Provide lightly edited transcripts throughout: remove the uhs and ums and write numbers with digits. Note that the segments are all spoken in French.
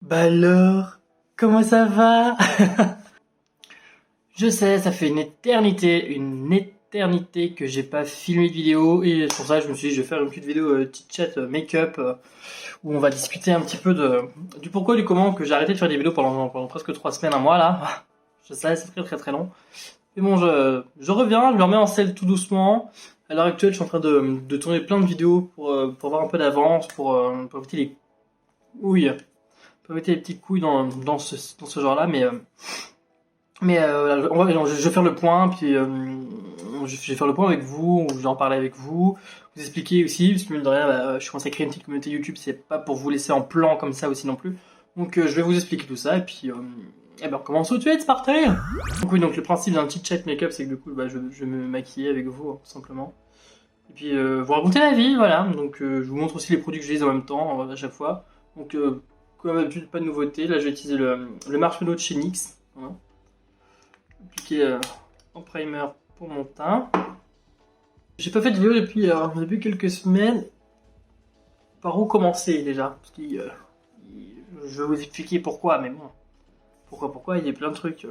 Bah alors, comment ça va? Je sais, ça fait une éternité que j'ai pas filmé de vidéo et pour ça je me suis dit je vais faire une petite vidéo petite chat make-up où on va discuter un petit peu du pourquoi du comment que j'ai arrêté de faire des vidéos pendant presque 3 semaines, un mois là. Je sais, c'est très long. Mais bon, je reviens, je me remets en selle tout doucement. À l'heure actuelle, je suis en train de tourner plein de vidéos pour avoir un peu d'avance, pour éviter les couilles, pour éviter les petites couilles dans ce genre-là, voilà, je vais faire le point, puis je vais faire le point avec vous, je vais en parler avec vous, vous expliquer aussi, parce que mine de rien, je commence à créer une petite communauté YouTube, c'est pas pour vous laisser en plan comme ça aussi non plus. Donc je vais vous expliquer tout ça, et puis on commence tout de suite, c'est parti. Donc oui, donc le principe d'un petit chat make-up, c'est que du coup, je vais me maquiller avec vous, tout simplement. Et puis vous raconter la vie, voilà. Donc je vous montre aussi les produits que j'utilise en même temps, à chaque fois. Donc comme d'habitude, pas de nouveauté. Là, je vais utiliser le marshmallow de chez NYX. Voilà. Appliquer en primer pour mon teint. J'ai pas fait de vidéo depuis quelques semaines. Par où commencer déjà? Parce que je vais vous expliquer pourquoi, mais bon. Pourquoi il y a plein de trucs.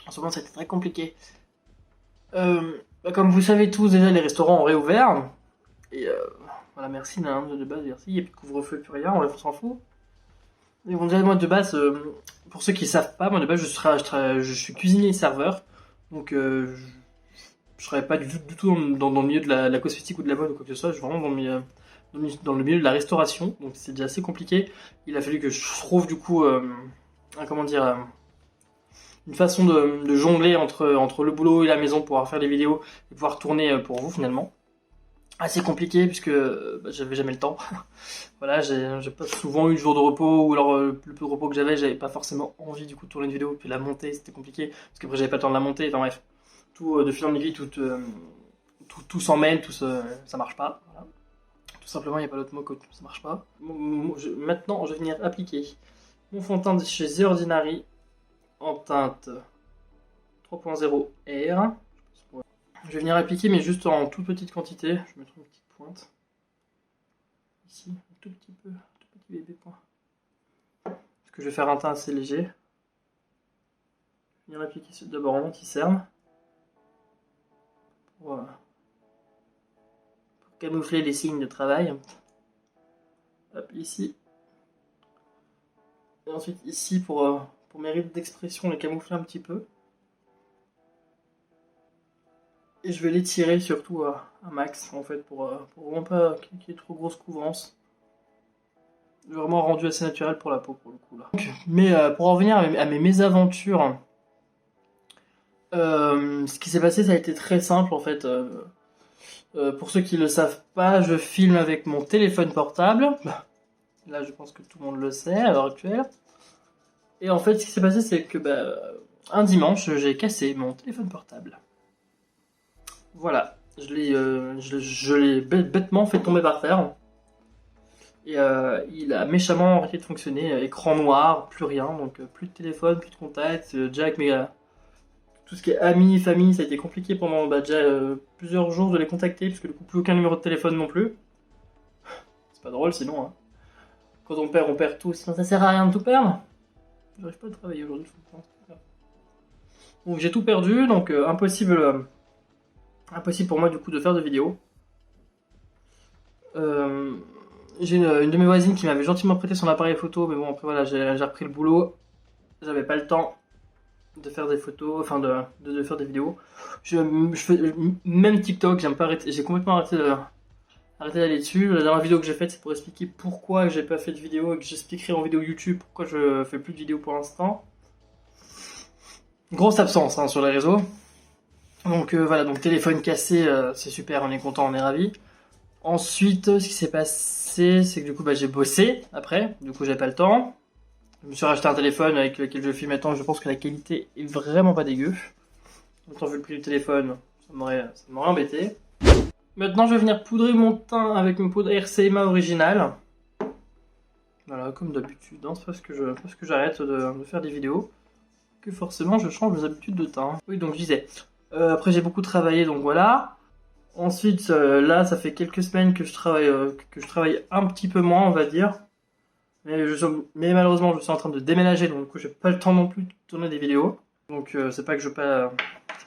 En ce moment, c'était très compliqué. Comme vous savez tous, déjà, les restaurants ont réouvert. Et voilà, merci, de base, merci. Il n'y a plus de couvre-feu, plus rien, on s'en fout. Et bon, déjà, moi, de base, pour ceux qui savent pas, moi, de base, je suis cuisinier serveur. Donc, je travaille pas du tout dans le milieu de la cosmétique ou de la mode ou quoi que ce soit. Je suis vraiment dans le milieu de la restauration. Donc, c'est déjà assez compliqué. Il a fallu que je trouve, du coup, une façon de jongler entre le boulot et la maison pour pouvoir faire des vidéos et pouvoir tourner pour vous, finalement. Assez compliqué puisque j'avais jamais le temps. Voilà, j'ai pas souvent eu de jour de repos, ou alors le peu de repos que j'avais pas forcément envie du coup de tourner une vidéo, puis la monter c'était compliqué parce qu'après j'avais pas le temps de la monter. Enfin bref, tout de fil en aiguille, tout s'en mêle, ça marche pas. Voilà. Tout simplement, il n'y a pas d'autre mot que ça marche pas. Maintenant, je vais venir appliquer mon fond de teint de chez The Ordinary en teinte 3.0 R. Je vais venir appliquer, mais juste en toute petite quantité. Je vais mettre une petite pointe. Ici, un tout petit bébé point. Parce que je vais faire un teint assez léger. Je vais venir appliquer d'abord en anti-cerne. Pour camoufler les signes de travail. Hop, ici. Et ensuite ici pour mes rides d'expression, les camoufler un petit peu. Et je vais l'étirer surtout à max en fait pour vraiment pas qu'il y ait trop grosse couvrance. Vraiment rendu assez naturel pour la peau pour le coup là. Mais pour en revenir à mes mésaventures, ce qui s'est passé ça a été très simple en fait. Pour ceux qui le savent pas, je filme avec mon téléphone portable. Là je pense que tout le monde le sait à l'heure actuelle. Et en fait ce qui s'est passé c'est que un dimanche j'ai cassé mon téléphone portable. Voilà, je l'ai bêtement fait tomber par terre. Et il a méchamment arrêté de fonctionner, écran noir, plus rien, donc plus de téléphone, plus de contact. Déjà avec tout ce qui est amis, famille, ça a été compliqué pendant déjà plusieurs jours de les contacter, parce que du coup plus aucun numéro de téléphone non plus. C'est pas drôle sinon, hein. Quand on perd tout, sinon ça sert à rien de tout perdre. J'arrive pas à travailler aujourd'hui, je pense. Donc j'ai tout perdu, donc impossible pour moi du coup de faire de vidéos. J'ai une de mes voisines qui m'avait gentiment prêté son appareil photo, mais bon après voilà, j'ai repris le boulot, j'avais pas le temps de faire des photos, enfin de faire des vidéos. Même TikTok, j'ai complètement arrêté d'aller dessus. La dernière vidéo que j'ai faite c'est pour expliquer pourquoi j'ai pas fait de vidéo et que j'expliquerai en vidéo YouTube pourquoi je fais plus de vidéos pour l'instant. Grosse absence hein, sur les réseaux. Donc voilà, donc téléphone cassé, c'est super, on est content, on est ravis. Ensuite, ce qui s'est passé, c'est que du coup j'ai bossé après, du coup j'avais pas le temps. Je me suis racheté un téléphone avec lequel je filme maintenant, je pense que la qualité est vraiment pas dégueu. En même temps, vu le prix du téléphone, ça m'aurait embêté. Maintenant, je vais venir poudrer mon teint avec une poudre RCMA originale. Voilà, comme d'habitude, hein, c'est parce que j'arrête de faire des vidéos que forcément je change mes habitudes de teint. Oui, donc je disais. Après j'ai beaucoup travaillé, donc voilà. Ensuite là ça fait quelques semaines que je travaille un petit peu moins on va dire. Mais malheureusement, je suis en train de déménager, donc du coup, j'ai pas le temps non plus de tourner des vidéos. Donc c'est pas que je veux pas,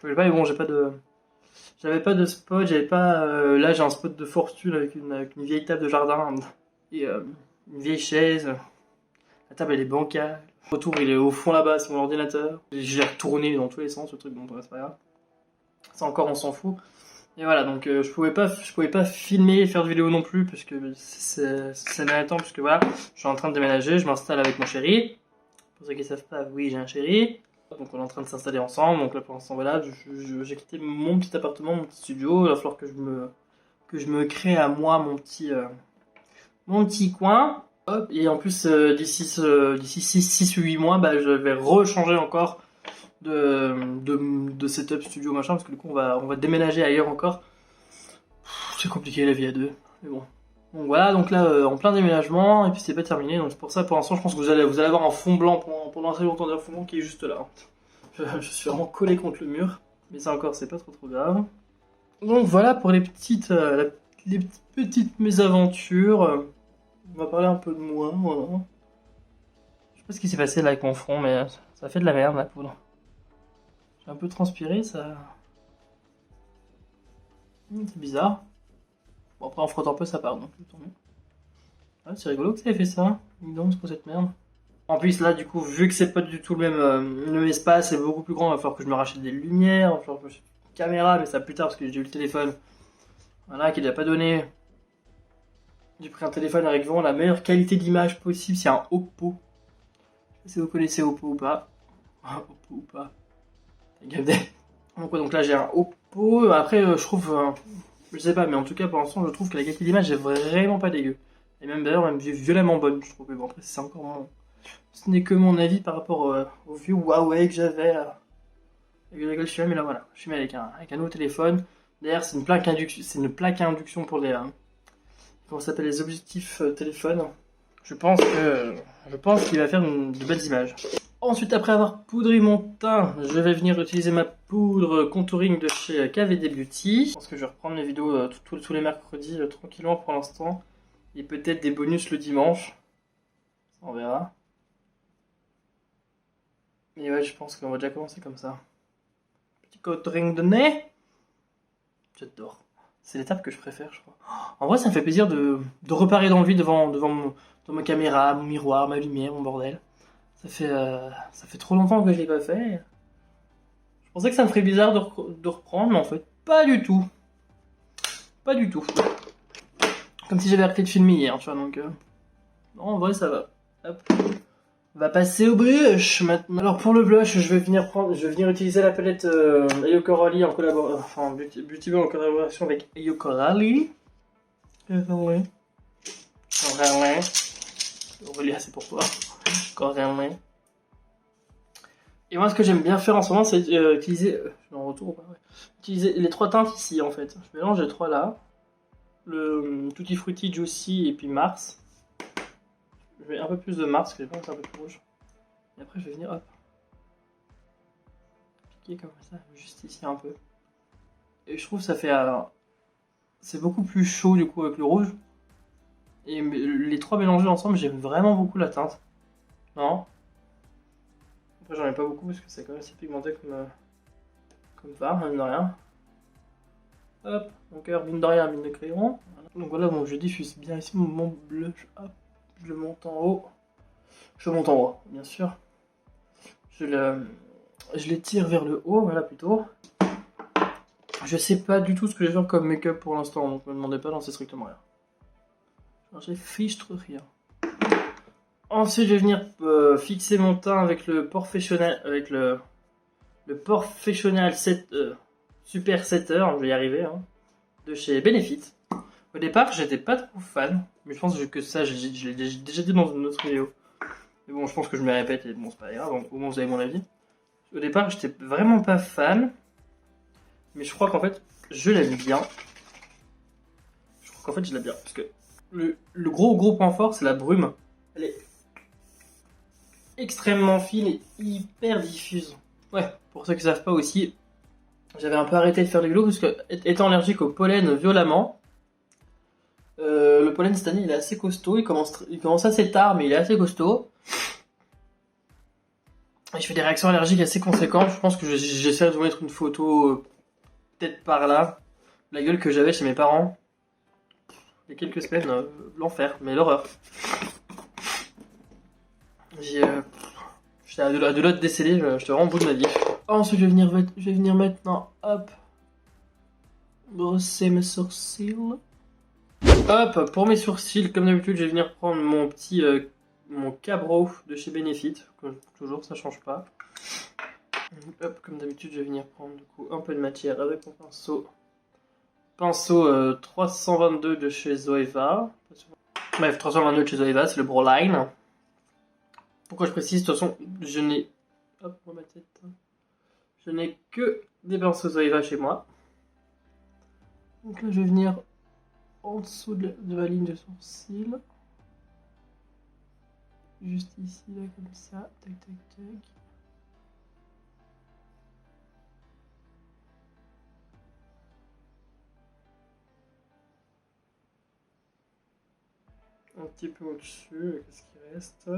mais bon, j'avais pas de spot, j'avais pas. Là, j'ai un spot de fortune avec une vieille table de jardin et une vieille chaise. La table elle est bancale. Le retour il est au fond là-bas, c'est mon ordinateur. Je l'ai retourné dans tous les sens, ce truc, bon, c'est pas grave. Ça encore, on s'en fout. Et voilà, donc je pouvais pas filmer et faire de vidéo non plus, parce que c'est dernier temps, puisque voilà, je suis en train de déménager, je m'installe avec mon chéri. Pour ceux qui savent pas, oui, j'ai un chéri. Donc on est en train de s'installer ensemble, donc là pour l'instant voilà, j'ai quitté mon petit appartement, mon petit studio, il va falloir que je me crée à moi mon petit coin. Hop, et en plus d'ici 6 ou 8 mois, bah, je vais rechanger encore de setup studio machin, parce que du coup on va déménager ailleurs encore. C'est compliqué la vie à deux, mais bon. Donc voilà, donc là en plein déménagement, et puis c'est pas terminé, donc c'est pour ça pour l'instant je pense que vous allez avoir un fond blanc pendant assez longtemps, un fond blanc qui est juste là. Je suis vraiment collé contre le mur, mais ça encore c'est pas trop grave. Donc voilà pour les petites mésaventures. On va parler un peu de moi, voilà. Je sais pas ce qui s'est passé là avec mon front, mais ça fait de la merde la poudre. J'ai un peu transpiré, ça. C'est bizarre. Bon, après, on frotte un peu, ça part, donc tant mieux. Ouais, c'est rigolo que ça ait fait ça. Donc, c'est pour cette merde. En plus, là, du coup, vu que c'est pas du tout le même espace, c'est beaucoup plus grand, il va falloir que je me rachète des lumières, il va falloir que je une caméra, mais ça plus tard parce que j'ai eu le téléphone. Voilà, qu'il n'a pas donné. J'ai pris un téléphone avec vraiment la meilleure qualité d'image possible, c'est un Oppo. Je sais pas si vous connaissez Oppo ou pas. Oppo ou pas. Donc là, j'ai un Oppo. Après, je trouve. Je sais pas, mais en tout cas, pour l'instant, je trouve que la qualité d'image est vraiment pas dégueu. Et même d'ailleurs, même violemment bonne, je trouve. Mais bon, après, c'est encore mon. Ce n'est que mon avis par rapport au vieux Huawei que j'avais avec lequel je suis, mais là voilà, je suis mis avec un nouveau téléphone. D'ailleurs, c'est une plaque à induction pour les comment ça s'appelle, les objectifs téléphone. Je pense qu'il va faire de belles images. Ensuite, après avoir poudré mon teint, je vais venir utiliser ma poudre contouring de chez KVD Beauty. Je pense que je vais reprendre mes vidéos tous les mercredis tranquillement pour l'instant. Et peut-être des bonus le dimanche. On verra. Mais ouais, je pense qu'on va déjà commencer comme ça. Petit contouring de nez. J'adore. C'est l'étape que je préfère, je crois. En vrai, ça me fait plaisir de reparer dans le vide devant ma caméra, mon miroir, ma lumière, mon bordel. Ça fait trop longtemps que je l'ai pas fait. Je pensais que ça me ferait bizarre de reprendre, mais en fait, pas du tout. Pas du tout. Comme si j'avais arrêté de filmer hier, tu vois, donc... Non, en vrai, ça va. Hop. On va passer au blush maintenant. Alors pour le blush, je vais venir utiliser la palette Ayo Corally en collaboration, enfin Beauty Bay en collaboration avec Ayo Corally. Corally, c'est pour toi. Corally. Et moi, ce que j'aime bien faire en ce moment, c'est utiliser. Je suis en retour ou pas, ouais. Utiliser les trois teintes ici en fait. Je mélange les trois là. Le Tutti Frutti, Juicy et puis Mars. Je mets un peu plus de Mars, parce que j'ai pas un peu plus rouge. Et après, je vais venir, hop, piquer comme ça, juste ici un peu. Et je trouve que ça fait... c'est beaucoup plus chaud du coup avec le rouge. Et les trois mélangés ensemble, j'aime vraiment beaucoup la teinte. Non. Après, j'en ai pas beaucoup parce que c'est quand même assez pigmenté comme phare, mine de rien. Hop, mon cœur, mine de rien, mine de crayon. Donc voilà, donc je diffuse bien ici mon blush. Hop. Je le monte en haut. Je le monte en haut, bien sûr. Je les tire vers le haut, voilà plutôt. Je sais pas du tout ce que je vais faire comme make-up pour l'instant, donc ne me demandez pas, non, c'est strictement rien. J'ai fichtre rien. Ensuite, je vais venir fixer mon teint avec le Professional, avec le Professional Super Setter, je vais y arriver, hein, de chez Benefit. Au départ, j'étais pas trop fan, mais je pense que ça, je l'ai déjà dit dans une autre vidéo. Mais bon, je pense que je me répète, et bon, c'est pas grave, au moins vous avez mon avis. Au départ, j'étais vraiment pas fan, mais je crois qu'en fait, je l'aime bien. Je crois qu'en fait, je l'aime bien, parce que le gros point fort, c'est la brume. Elle est extrêmement fine et hyper diffuse. Ouais, pour ceux qui savent pas aussi, j'avais un peu arrêté de faire des vidéos, parce que étant allergique au pollen violemment, Le pollen cette année il est assez costaud, il commence assez tard mais il est assez costaud. Et je fais des réactions allergiques assez conséquentes, je pense que j'essaie de vous mettre une photo peut-être par là. La gueule que j'avais chez mes parents. Il y a quelques semaines, l'enfer, mais l'horreur. J'étais à de l'autre décédé, je te rends au bout de ma vie. Ensuite je vais venir maintenant, hop, brosser mes sourcils. Hop, pour mes sourcils, comme d'habitude, je vais venir prendre mon petit mon Cabro de chez Benefit. Comme toujours, ça change pas. Hop, comme d'habitude, je vais venir prendre du coup un peu de matière avec mon pinceau. Pinceau 322 de chez Zoeva. Bref, 322 de chez Zoeva, c'est le Broline. Pourquoi je précise, de toute façon, je n'ai... Hop, ma tête. Je n'ai que des pinceaux Zoeva chez moi. Donc là, je vais venir en dessous de la ligne de sourcil. Juste ici, là, comme ça. Tac, tac, tac. Un petit peu au-dessus, qu'est-ce qui reste?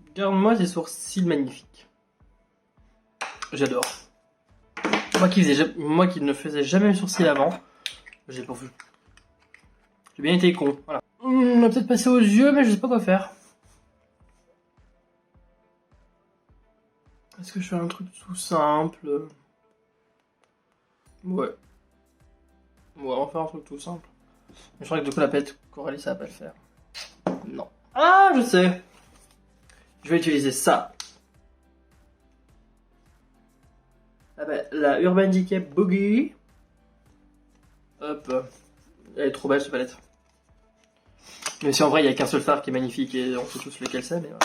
Regarde-moi ces sourcils magnifiques. J'adore. Moi qui ne faisais jamais mes sourcils avant, j'ai pas vu. J'ai bien été con. Voilà. On va peut-être passer aux yeux, mais je sais pas quoi faire. Est-ce que je fais un truc tout simple? Ouais. Ouais, on va faire un truc tout simple. Mais je crois que du coup la palette Coralie ça va pas le faire. Non. Ah, je sais. Je vais utiliser ça. Ah bah, la Urban Decay Boogie. Hop. Elle est trop belle cette palette. Mais si en vrai il n'y a qu'un seul fard qui est magnifique et on sait tous lequel c'est, mais voilà.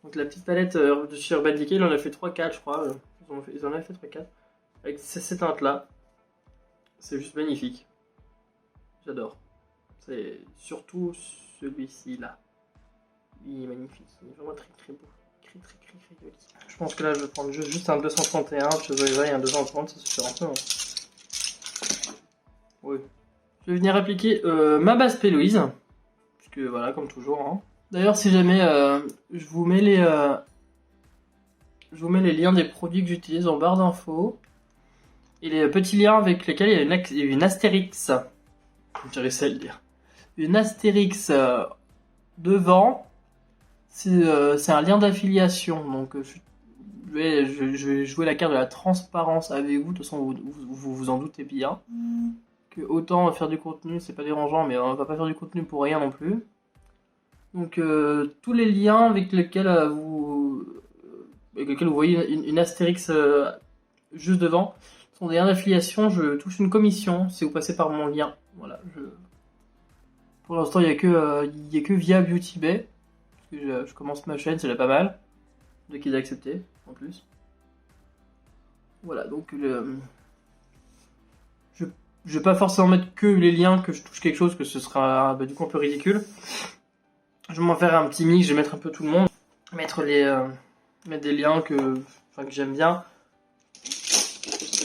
Donc la petite palette de chez Urban Decay, il en a fait 3-4 je crois. Ils en avaient fait 3-4. Avec ces teintes là. C'est juste magnifique. J'adore. C'est surtout celui-ci là. Il est magnifique. Il est vraiment très très beau. Très joli. Je pense que là je vais prendre juste un 231 chez Zoeva et un 230, ça suffira un peu. Hein. Oui. Je vais venir appliquer ma base P. Louise. Puisque voilà, comme toujours. Hein. D'ailleurs, si jamais je vous mets les liens des produits que j'utilise en barre d'infos. Et les petits liens avec lesquels il y a une astérix. J'ai réussi à le dire. Une astérix devant. C'est un lien d'affiliation. Donc je vais jouer la carte de la transparence avec vous. De toute façon, vous en doutez bien. Que autant faire du contenu, c'est pas dérangeant, mais on va pas faire du contenu pour rien non plus. Donc tous les liens avec lesquels vous voyez une astérix juste devant sont des liens d'affiliation. Je touche une commission si vous passez par mon lien. Voilà. Pour l'instant, il y a que via Beauty Bay. Parce que je commence ma chaîne, c'est déjà pas mal. De qu'ils aient accepté en plus. Voilà, donc je vais pas forcément mettre que les liens que je touche quelque chose, que ce sera du coup un peu ridicule. Je vais m'en faire un petit mix, je vais mettre un peu tout le monde. Mettre des liens que j'aime bien.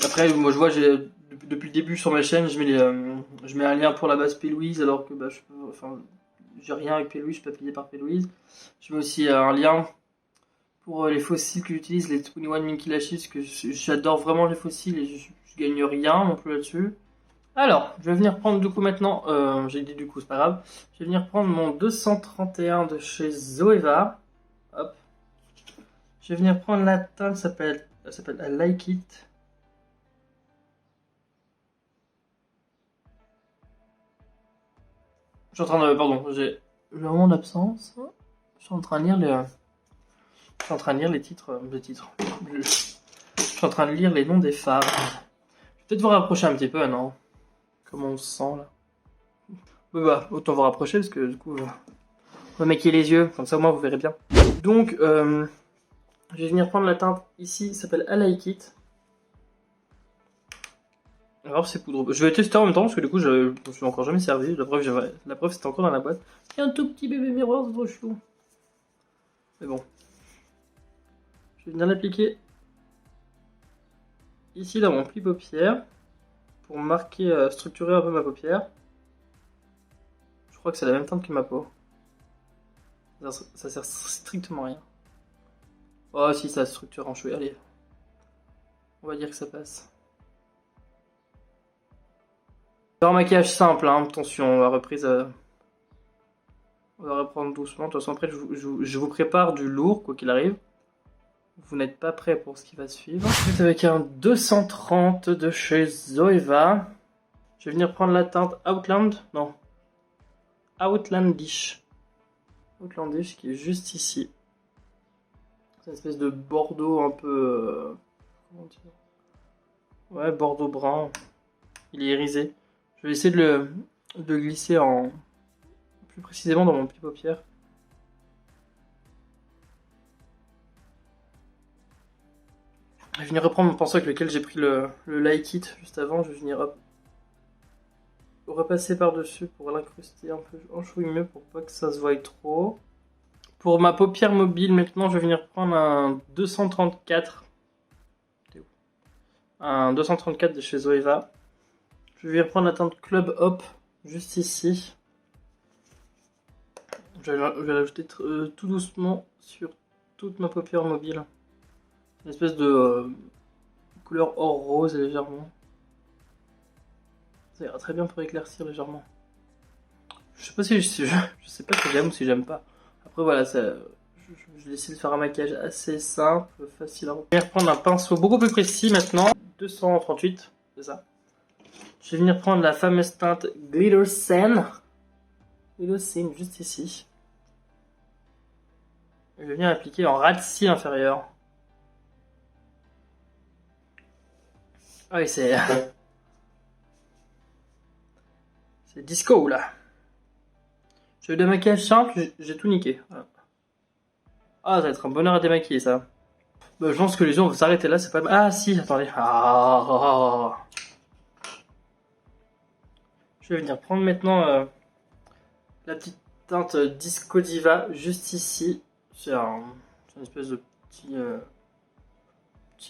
Après, moi je vois, depuis le début sur ma chaîne, je mets un lien pour la base P. Louise, alors que j'ai rien avec P. Louise, je suis pas payé par P. Louise. Je mets aussi un lien pour les fossiles que j'utilise, les 21 Minky Lashes, que j'adore vraiment les fossiles et je gagne rien non plus là-dessus. Alors, je vais venir prendre du coup maintenant, j'ai dit du coup c'est pas grave, je vais venir prendre mon 231 de chez Zoeva. Hop. Je vais venir prendre la teinte, elle s'appelle I Like It. Je suis en train de, pardon, j'ai le moment d'absence. Je suis en train de lire les titres, Je suis en train de lire les noms des phares. Je vais peut-être vous rapprocher un petit peu, non? Comment on se sent là? Bah, autant vous rapprocher parce que du coup, on va maquiller les yeux, comme ça au moins vous verrez bien. Donc, je vais venir prendre la teinte ici, ça s'appelle I Like It. On va voir si c'est poudreux. Je vais tester en même temps parce que du coup je me suis encore jamais servi. La preuve c'était encore dans la boîte. Il y a un tout petit bébé miroir, c'est trop chou. Mais bon. Je vais venir l'appliquer ici dans mon pli paupière pour marquer, structurer un peu ma paupière. Je crois que c'est la même teinte que ma peau. Ça sert strictement à rien. Oh si, ça structure en cheveux. Allez. On va dire que ça passe. C'est un maquillage simple, hein. Attention, la reprise. On va reprendre doucement. De toute façon, après, je vous prépare du lourd, quoi qu'il arrive. Vous n'êtes pas prêt pour ce qui va suivre. Ensuite, avec un 230 de chez Zoeva, je vais venir prendre la teinte Outland. Non. Outlandish. Outlandish qui est juste ici. C'est une espèce de bordeaux un peu. Comment dire? Ouais, bordeaux brun. Il est irisé. Je vais essayer de le glisser plus précisément dans mon pli paupière. Je vais venir reprendre mon pinceau avec lequel j'ai pris le Like It juste avant. Je vais venir repasser par-dessus pour l'incruster un peu en chouille mieux pour pas que ça se voie trop. Pour ma paupière mobile, maintenant, je vais venir prendre un 234. Un 234 de chez Zoeva. Je vais venir prendre la teinte Club Hop juste ici. Je vais l'ajouter tout doucement sur toute ma paupière mobile. Une espèce de couleur or rose légèrement. Ça ira très bien pour éclaircir légèrement. Je sais pas si je sais pas si j'aime ou si j'aime pas. Après voilà, je vais essayer de faire un maquillage assez simple, facile à reprendre. Je vais reprendre un pinceau beaucoup plus précis maintenant. 238, c'est ça. Je vais venir prendre la fameuse teinte Glitter Sen. Glitter Sen juste ici. Je vais venir appliquer en ras de cils inférieur. Ah oui, c'est disco là. Je veux des maquillages simples, j'ai tout niqué. Voilà. Ah, ça va être un bonheur à démaquiller ça. Bah, je pense que les gens vont s'arrêter là, c'est pas. Ah si, attendez. Je vais venir prendre maintenant la petite teinte Disco Diva juste ici. C'est une espèce de petit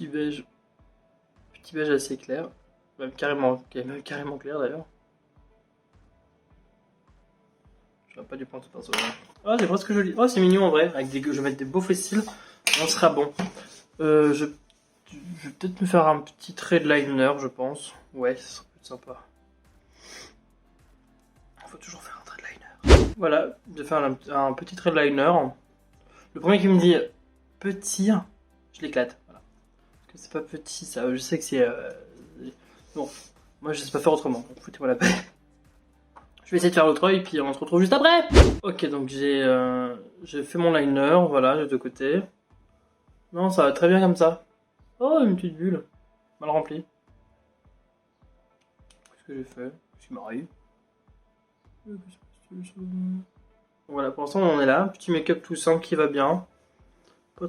beige. Petit beige assez clair. Même carrément clair d'ailleurs. Je n'ai pas du point de pinceau. Oh, c'est presque joli. Oh, c'est mignon en vrai. Je vais mettre des beaux fossiles. On sera bon. Je vais peut-être me faire un petit trait de liner, je pense. Ouais, ça serait plus sympa. Il faut toujours faire un trait de liner. Voilà, je vais faire un petit trait de liner. Le premier qui me dit petit, je l'éclate. Voilà. Parce que c'est pas petit, ça. Je sais que c'est. Bon, moi je sais pas faire autrement. Donc foutez-moi la paix. Je vais essayer de faire l'autre œil, puis on se retrouve juste après. Ok, donc j'ai fait mon liner, voilà, les deux côtés. Non, ça va très bien comme ça. Oh, une petite bulle. Mal remplie. Qu'est-ce que j'ai fait? Qu'est-ce qui m'arrive? Voilà, pour l'instant on en est là. Petit make-up tout simple qui va bien. Pas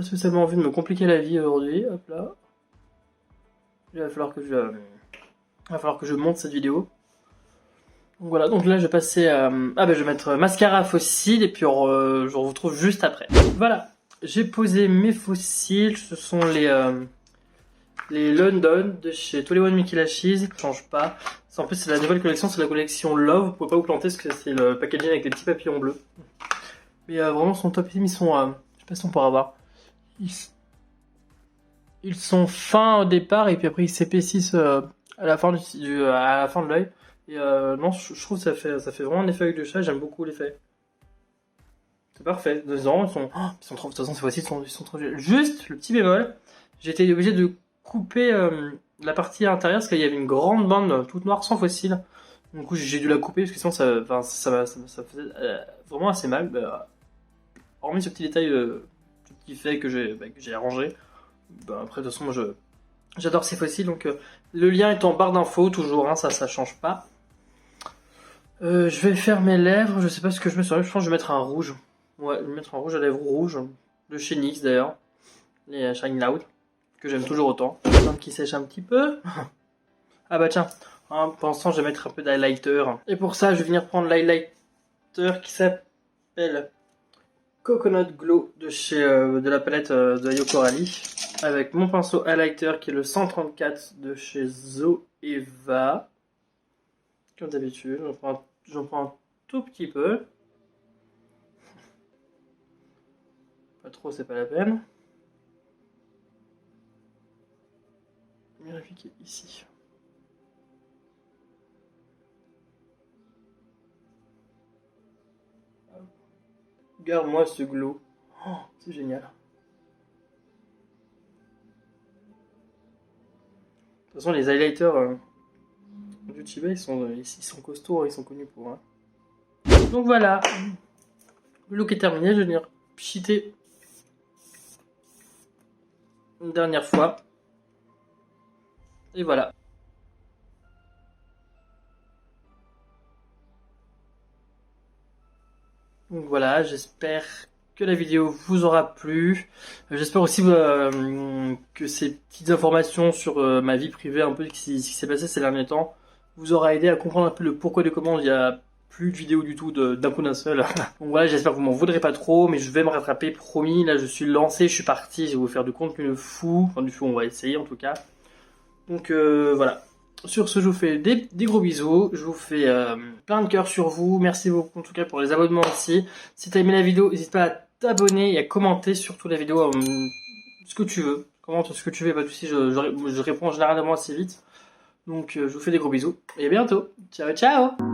spécialement envie de me compliquer la vie aujourd'hui. Hop là. Il va falloir que je monte cette vidéo. Donc voilà, donc là je vais passer je vais mettre mascara faux cils et puis je vous retrouve juste après. Voilà, j'ai posé mes faux cils, ce sont les London de chez 21 Mickey Lashes, ça change pas. En plus c'est la nouvelle collection, c'est la collection Love, vous pouvez pas vous planter parce que c'est le packaging avec des petits papillons bleus. Mais vraiment son top, ils sont, je sais pas si on pourra voir. Ils sont fins au départ et puis après ils s'épaississent à la fin de l'œil. Et non, je trouve que ça fait vraiment un effet avec du chat, j'aime beaucoup l'effet. C'est parfait. Ils sont trop, de toute façon, ces fois-ci, ils sont trop jolis. Juste, le petit bémol, j'ai été obligé de couper la partie intérieure parce qu'il y avait une grande bande toute noire sans fossile. Du coup, j'ai dû la couper parce que sinon ça faisait vraiment assez mal. Hormis ce petit détail qui fait que j'ai arrangé. Après, de toute façon, moi j'adore ces fossiles. Donc, le lien est en barre d'infos, toujours, hein, ça change pas. Je vais faire mes lèvres, je sais pas ce que je mets sur les lèvres, je pense que je vais mettre un rouge. Ouais, je vais mettre un rouge à lèvres rouge, de chez NYX d'ailleurs, les Shine Loud, que j'aime toujours autant. Qui sèche un petit peu. Ah bah tiens, en pensant, je vais mettre un peu d'highlighter. Et pour ça, je vais venir prendre l'highlighter qui s'appelle Coconut Glow de chez de la palette de Yoko Rally. Avec mon pinceau highlighter qui est le 134 de chez Zoeva. Comme d'habitude, j'en prends un tout petit peu. Pas trop, c'est pas la peine. Vérifier ici. Regarde-moi ce glow. Oh, c'est génial. De toute façon, les highlighters du Tibet, ils sont costauds, ils sont connus pour. Hein. Donc voilà. Le look est terminé. Je vais venir pchiter une dernière fois. Et voilà. Donc voilà, j'espère que la vidéo vous aura plu. J'espère aussi que ces petites informations sur ma vie privée, un peu ce qui s'est passé ces derniers temps, vous aura aidé à comprendre un peu le pourquoi des comment il y a plus de vidéos du tout d'un coup d'un seul. Donc voilà, j'espère que vous m'en voudrez pas trop, mais je vais me rattraper, promis. Là, je suis lancé, je suis parti, je vais vous faire du contenu de fou. Enfin, du fou, on va essayer en tout cas. Donc voilà. Sur ce, je vous fais des gros bisous. Je vous fais plein de cœurs sur vous. Merci beaucoup en tout cas pour les abonnements aussi. Si t'as aimé la vidéo, n'hésite pas à t'abonner et à commenter surtout la vidéo ce que tu veux. Commente ce que tu veux, pas de soucis, je réponds généralement assez vite. Donc je vous fais des gros bisous et à bientôt. Ciao ciao.